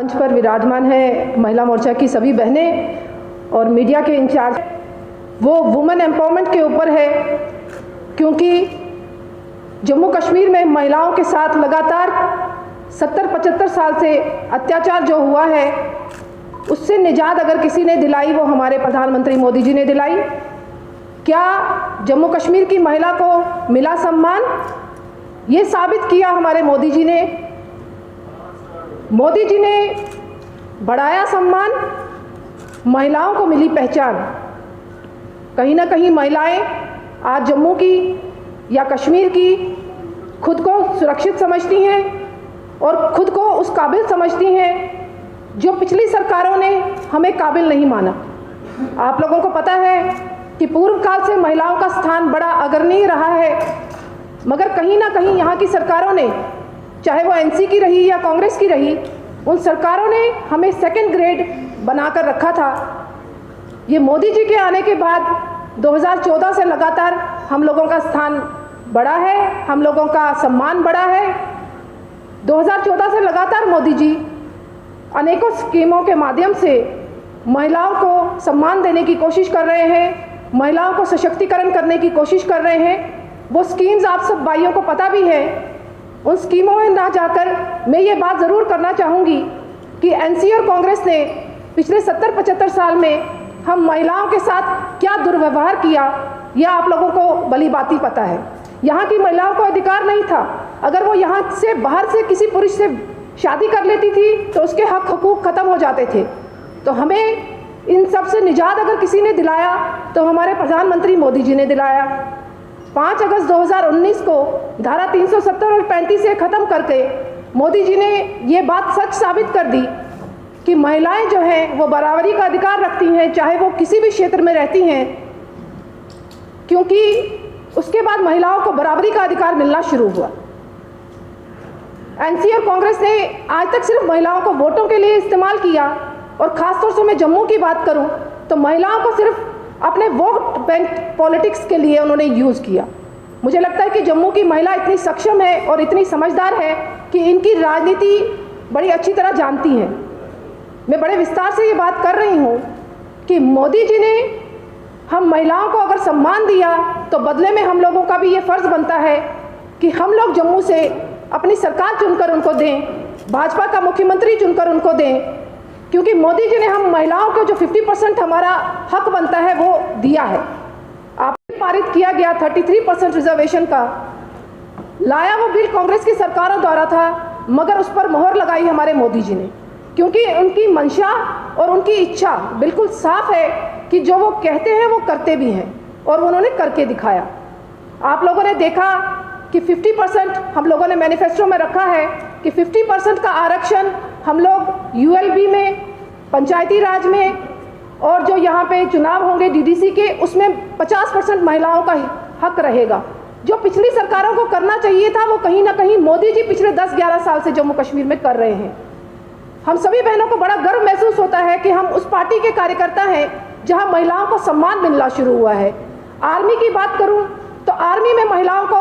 मंच पर विराजमान है महिला मोर्चा की सभी बहनें और मीडिया के इंचार्ज। वो वुमेन एम्पावरमेंट के ऊपर है, क्योंकि जम्मू कश्मीर में महिलाओं के साथ लगातार 70-75 साल से अत्याचार जो हुआ है, उससे निजात अगर किसी ने दिलाई वो हमारे प्रधानमंत्री मोदी जी ने दिलाई। क्या जम्मू कश्मीर की महिला को मिला सम्मान? ये साबित किया हमारे मोदी जी ने। मोदी जी ने बढ़ाया सम्मान, महिलाओं को मिली पहचान। कहीं ना कहीं महिलाएं आज जम्मू की या कश्मीर की खुद को सुरक्षित समझती हैं और खुद को उस काबिल समझती हैं जो पिछली सरकारों ने हमें काबिल नहीं माना। आप लोगों को पता है कि पूर्व काल से महिलाओं का स्थान बड़ा अग्रणीय रहा है, मगर कहीं ना कहीं यहाँ की सरकारों ने, चाहे वो एनसी की रही या कांग्रेस की रही, उन सरकारों ने हमें सेकंड ग्रेड बनाकर रखा था। ये मोदी जी के आने के बाद 2014 से लगातार हम लोगों का स्थान बढ़ा है, हम लोगों का सम्मान बढ़ा है। 2014 से लगातार मोदी जी अनेकों स्कीमों के माध्यम से महिलाओं को सम्मान देने की कोशिश कर रहे हैं, महिलाओं को सशक्तिकरण करने की कोशिश कर रहे हैं। वो स्कीम्स आप सब भाइयों को पता भी है। उन स्कीमों में ना जाकर मैं ये बात ज़रूर करना चाहूँगी कि एनसी और कांग्रेस ने पिछले 70-75 साल में हम महिलाओं के साथ क्या दुर्व्यवहार किया, यह आप लोगों को भली भांति पता है। यहाँ की महिलाओं को अधिकार नहीं था। अगर वो यहाँ से बाहर से किसी पुरुष से शादी कर लेती थी तो उसके हक हकूक़ ख़त्म हो जाते थे। तो हमें इन सब से निजात अगर किसी ने दिलाया तो हमारे प्रधानमंत्री मोदी जी ने दिलाया। 5 अगस्त 2019 को धारा 370 और 35 से ख़त्म करके मोदी जी ने ये बात सच साबित कर दी कि महिलाएं जो हैं वो बराबरी का अधिकार रखती हैं, चाहे वो किसी भी क्षेत्र में रहती हैं, क्योंकि उसके बाद महिलाओं को बराबरी का अधिकार मिलना शुरू हुआ। एनसी और कांग्रेस ने आज तक सिर्फ महिलाओं को वोटों के लिए इस्तेमाल किया, और ख़ासतौर से मैं जम्मू की बात करूं तो महिलाओं को सिर्फ अपने वोट बैंक पॉलिटिक्स के लिए उन्होंने यूज़ किया। मुझे लगता है कि जम्मू की महिला इतनी सक्षम है और इतनी समझदार है कि इनकी राजनीति बड़ी अच्छी तरह जानती हैं। मैं बड़े विस्तार से ये बात कर रही हूँ कि मोदी जी ने हम महिलाओं को अगर सम्मान दिया तो बदले में हम लोगों का भी ये फ़र्ज़ बनता है कि हम लोग जम्मू से अपनी सरकार चुनकर उनको दें, भाजपा का मुख्यमंत्री चुनकर उनको दें, क्योंकि मोदी जी ने हम महिलाओं को जो 50% हमारा हक बनता है वो दिया है। आप पारित किया गया 33% रिजर्वेशन का लाया वो बिल कांग्रेस की सरकारों द्वारा था, मगर उस पर मोहर लगाई हमारे मोदी जी ने, क्योंकि उनकी मंशा और उनकी इच्छा बिल्कुल साफ है कि जो वो कहते हैं वो करते भी हैं, और उन्होंने करके दिखाया। आप लोगों ने देखा कि 50% हम लोगों ने मैनिफेस्टो में रखा है कि 50% का आरक्षण हम लोग यूएलबी में, पंचायती राज में, और जो यहाँ पे चुनाव होंगे डीडीसी के, उसमें 50% महिलाओं का हक रहेगा। जो पिछली सरकारों को करना चाहिए था वो कहीं ना कहीं मोदी जी पिछले 10-11 साल से जम्मू कश्मीर में कर रहे हैं। हम सभी बहनों को बड़ा गर्व महसूस होता है कि हम उस पार्टी के कार्यकर्ता हैं जहाँ महिलाओं को सम्मान मिलना शुरू हुआ है। आर्मी की बात करूँ तो आर्मी में महिलाओं को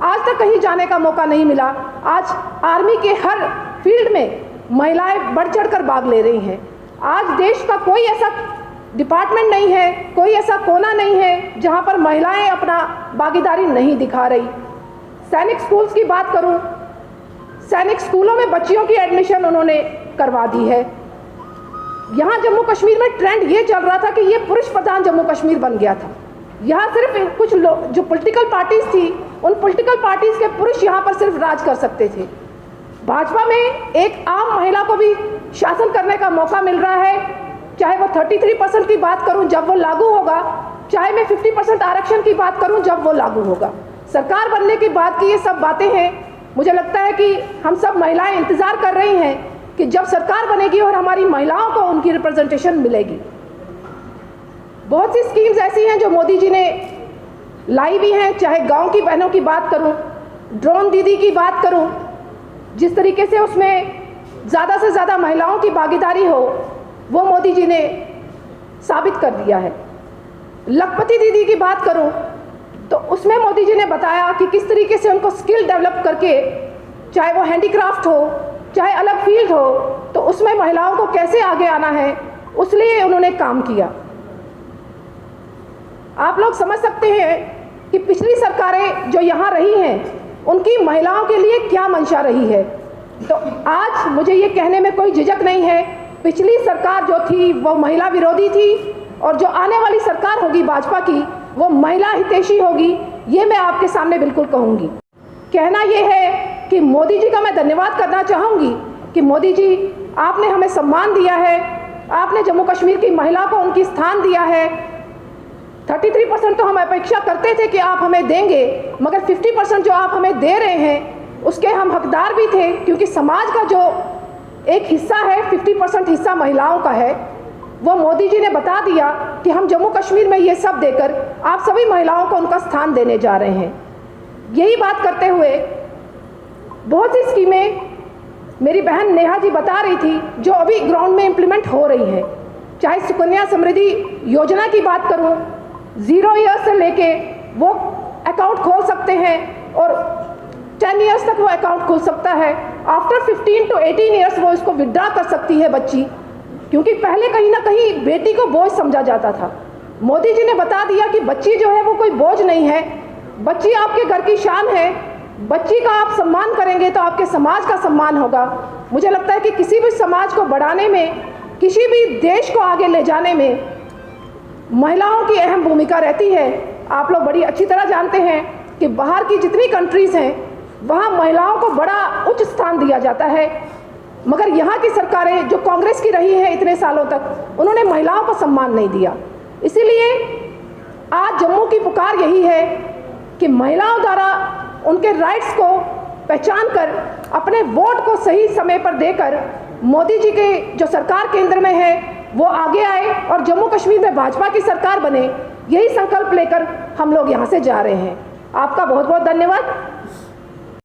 आज तक कहीं जाने का मौका नहीं मिला। आज आर्मी के हर फील्ड में महिलाएं बढ़ चढ़ कर भाग ले रही हैं। आज देश का कोई ऐसा डिपार्टमेंट नहीं है, कोई ऐसा कोना नहीं है जहां पर महिलाएं अपना भागीदारी नहीं दिखा रही। सैनिक स्कूल्स की बात करूं, सैनिक स्कूलों में बच्चियों की एडमिशन उन्होंने करवा दी है। यहाँ जम्मू कश्मीर में ट्रेंड ये चल रहा था कि ये पुरुष प्रधान जम्मू कश्मीर बन गया था। यहाँ सिर्फ कुछ लोग जो पॉलिटिकल पार्टीज थी, उन पॉलिटिकल पार्टीज के पुरुष यहाँ पर सिर्फ राज कर सकते थे। भाजपा में एक आम महिला को भी शासन करने का मौका मिल रहा है, चाहे वो 33% की बात करूं जब वो लागू होगा, चाहे मैं 50% आरक्षण की बात करूं जब वो लागू होगा। सरकार बनने के बाद की ये सब बातें हैं। मुझे लगता है कि हम सब महिलाएं इंतज़ार कर रही हैं कि जब सरकार बनेगी और हमारी महिलाओं को उनकी रिप्रेजेंटेशन मिलेगी। बहुत सी स्कीम्स ऐसी हैं जो मोदी जी ने लाई भी हैं, चाहे गाँव की बहनों की बात करूँ, ड्रोन दीदी की बात करूँ, जिस तरीके से उसमें ज़्यादा से ज़्यादा महिलाओं की भागीदारी हो वो मोदी जी ने साबित कर दिया है। लखपति दीदी की बात करूं तो उसमें मोदी जी ने बताया कि किस तरीके से उनको स्किल डेवलप करके, चाहे वो हैंडीक्राफ्ट हो, चाहे अलग फील्ड हो, तो उसमें महिलाओं को कैसे आगे आना है, उसलिए उन्होंने काम किया। आप लोग समझ सकते हैं कि पिछली सरकारें जो यहाँ रही हैं उनकी महिलाओं के लिए क्या मंशा रही है। तो आज मुझे ये कहने में कोई झिझक नहीं है, पिछली सरकार जो थी वो महिला विरोधी थी, और जो आने वाली सरकार होगी भाजपा की वो महिला हितैषी होगी, ये मैं आपके सामने बिल्कुल कहूँगी। कहना ये है कि मोदी जी का मैं धन्यवाद करना चाहूँगी कि मोदी जी आपने हमें सम्मान दिया है, आपने जम्मू कश्मीर की महिला को उनकी स्थान दिया है। 33% तो हम अपेक्षा करते थे कि आप हमें देंगे, मगर 50% जो आप हमें दे रहे हैं उसके हम हकदार भी थे, क्योंकि समाज का जो एक हिस्सा है 50% हिस्सा महिलाओं का है, वो मोदी जी ने बता दिया कि हम जम्मू कश्मीर में ये सब देकर आप सभी महिलाओं को उनका स्थान देने जा रहे हैं। यही बात करते हुए बहुत सी स्कीमें मेरी बहन नेहा जी बता रही थी जो अभी ग्राउंड में इम्प्लीमेंट हो रही हैं, चाहे सुकन्या समृद्धि योजना की बात करूं, 0 ईयर्स से लेके वो अकाउंट खोल सकते हैं और 10 ईयर्स तक वो अकाउंट खोल सकता है। आफ्टर 15 to 18 ईयर्स वो इसको विड्रॉ कर सकती है बच्ची, क्योंकि पहले कहीं ना कहीं बेटी को बोझ समझा जाता था। मोदी जी ने बता दिया कि बच्ची जो है वो कोई बोझ नहीं है, बच्ची आपके घर की शान है, बच्ची का आप सम्मान करेंगे तो आपके समाज का सम्मान होगा। मुझे लगता है कि किसी भी समाज को बढ़ाने में, किसी भी देश को आगे ले जाने में महिलाओं की अहम भूमिका रहती है। आप लोग बड़ी अच्छी तरह जानते हैं कि बाहर की जितनी कंट्रीज़ हैं वहाँ महिलाओं को बड़ा उच्च स्थान दिया जाता है, मगर यहाँ की सरकारें जो कांग्रेस की रही है इतने सालों तक, उन्होंने महिलाओं को सम्मान नहीं दिया। इसीलिए आज जम्मू की पुकार यही है कि महिलाओं द्वारा उनके राइट्स को पहचान कर अपने वोट को सही समय पर देकर मोदी जी के जो सरकार केंद्र में है वो आगे आए और जम्मू कश्मीर में भाजपा की सरकार बने, यही संकल्प लेकर हम लोग यहाँ से जा रहे हैं। आपका बहुत बहुत धन्यवाद।